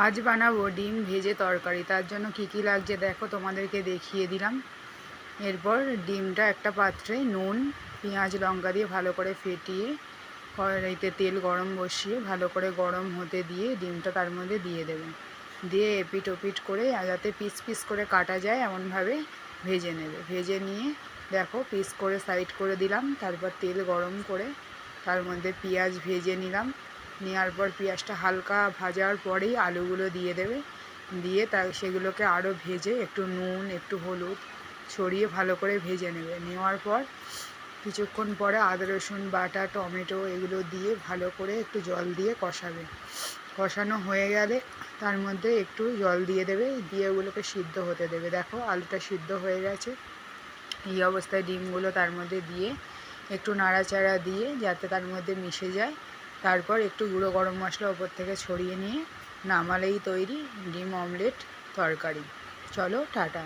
আজ বানাবো ডিম ভেজে তরকারি। তার জন্য কি কি লাগছে দেখো, তোমাদেরকে দেখিয়ে দিলাম। এরপর ডিমটা একটা পাত্রে নুন, পেঁয়াজ, লঙ্কা দিয়ে ভালো করে ফেটিয়ে কড়াইতে তেল গরম বসিয়ে ভালো করে গরম হতে দিয়ে ডিমটা তার মধ্যে দিয়ে দেবে। দিয়ে এপিট ওপিট করে যাতে পিস পিস করে কাটা যায় এমনভাবে ভেজে নেবে। ভেজে নিয়ে দেখো পিস করে সাইড করে দিলাম। তারপর তেল গরম করে তার মধ্যে পেঁয়াজ ভেজে নিলাম। নেওয়ার পর পেঁয়াজটা হালকা ভাজার পরেই আলুগুলো দিয়ে দেবে। দিয়ে সেগুলোকে আরও ভেজে একটু নুন একটু হলুদ ছড়িয়ে ভালো করে ভেজে নেবে। নেওয়ার পর কিছুক্ষণ পরে আদা রসুন বাটা, টমেটো এগুলো দিয়ে ভালো করে একটু জল দিয়ে কষাবে। কষানো হয়ে গেলে তার মধ্যে একটু জল দিয়ে দেবে, দিয়ে ওগুলোকে সিদ্ধ হতে দেবে। দেখো আলুটা সিদ্ধ হয়ে গেছে। এই অবস্থায় ডিমগুলো তার মধ্যে দিয়ে একটু নাড়াচাড়া দিয়ে যাতে তার মধ্যে মিশে যায়। তারপর একটু গুঁড়ো গরম মশলা ওপর থেকে ছড়িয়ে নিয়ে নামালেই তৈরি ডিম অমলেট তরকারি। চলো টাটা।